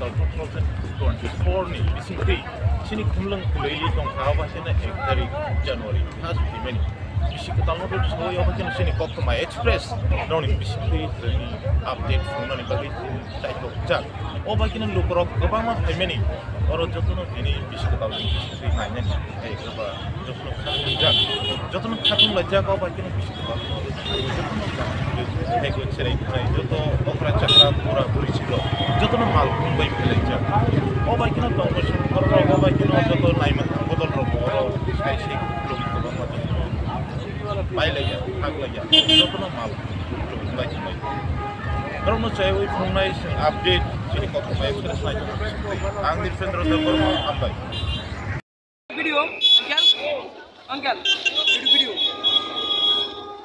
Fiscal 2024 ni bisingkri sini kumlang kulili tong kawa sini 1 tarik Januari has dimeni bisik ketalno do soy apa kena sini kok ma express noni bisingkri ni update noni bagi sai to jak o bagi nan lukrok gobang ma dimeni oro jotono ini bisik ketalno bisingkri mainnya kerba jotono khatung jak jotono khatung la jak o bagi nan bisik ketalno jotono ego serai khai joto okra chakra pura puri chilo jotono mal bai phele jak o bagi nan tong korro o bagi nan joto naima bodol ro boro sai sai logi gobang ma bai lagi hak lagi jotono mal bai bai Karena saya wih mengenai update sini kok baik sudah saja. Angin Defender Terbormo ambai. Video, angkel, video.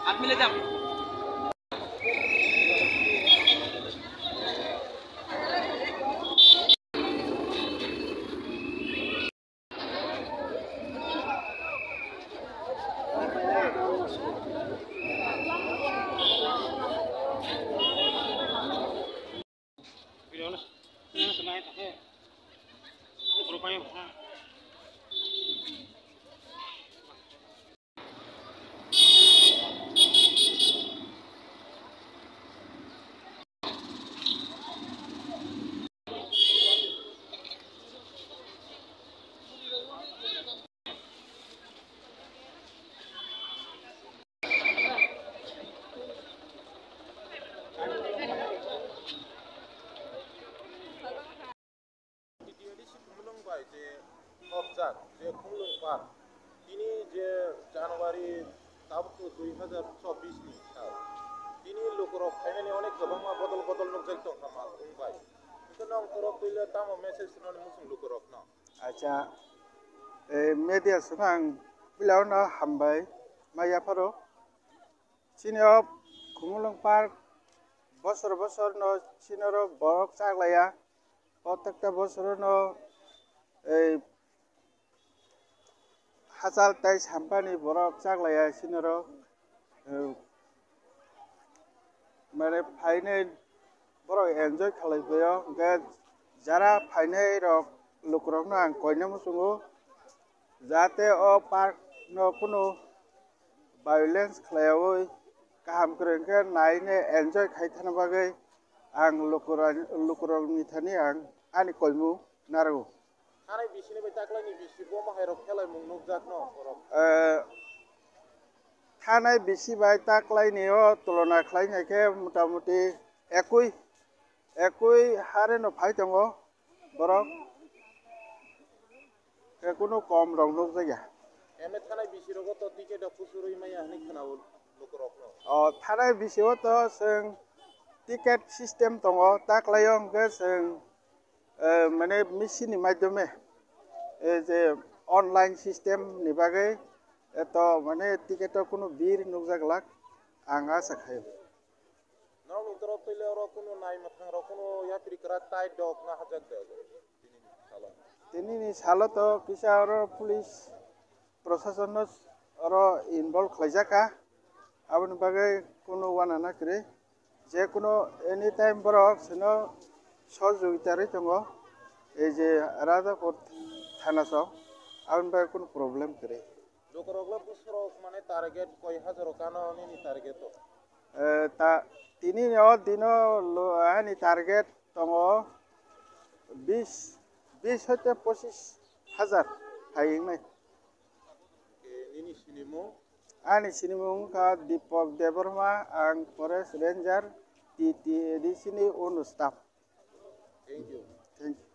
Admile jam. যে খুলুং পার্ক তিনি যে জানুয়ারি তাবতো 2024 ni সাল তিনি লোকরক খাইনানি অনেক গোबांमा বদল বদল নকজাই তো খামাল বুंबाय কিন্তু নং করক কইলে তামো মেসেज ননি মুসुं লোকরक न আচ্ছা media sunang bilaw na hambay maya paro sinyo khumulung park bosor bosor no sinoro borok chaglaya protekta bosor no হাজার 23 হাম্পানি বরক চাগলায়া সিনর মানে ফাইনে বরক এনজয় খালাইবयो গে যারা ফাইনে রক লোকরক না কইনা মুসুঙ্গো যাতে ও পার্ক ন কোনো ভায়োলেন্স খালায়াওই কাহাম করেনকে নাইনে এনজয় খাইথানা বাগै आं लोकरक मिथानि आं आनि कइमु नारगो थानाय बिसिनि बाय ताक्लानि बिसि बमा हायरक खेलाय मुं नुकजाक न बरक थानाय बिसि बाय ताक्लायनियो तुलना खालायनायखे मुटामुटी 21 हारे न फाइ दङ बरक कोनो कम रं नुकजाया एमे थानाय बिसिरगो तो टिकेट फुसुरुय माया हनि खोनाव लोकरक न थानाय बिसियो तो जों टिकेट सिस्टेम दङ ताक्लायो जों माने मेसिननि माध्यमे जे अनलाइन सिस्टेम नि बागै तो माने टिकेट कोनो बीर नुकजागलाक आं आसा खायो नाव तरफ पहिले और कोनो नाय मथां र कोनो यात्री करा टाइट डग ना हाजाक दे दिनैनि सालो तो किसा और पुलिस प्रशासन और इनभल्व खालायजाका आबनि बागै कोनो वाना नाकरे जे कोनो एनी टाइम बरक सनो सहयोगितारै दङ এই যে রাজাপুর থানা সব আউন বাই কোন প্রবলেম করে লোকরগলা পুসরক মানে টার্গেট কয় হাজার কানো নি টার্গেট তা তিনি দিন আনি টার্গেট দङ 20 হতে 25,000 হাইংনাই নিনি সিনিমু आनि सिनिमुं का दीपक देबरमा आं फरेस्ट रेंजार टीटीडीसी नि उन स्टाफ थैंक यू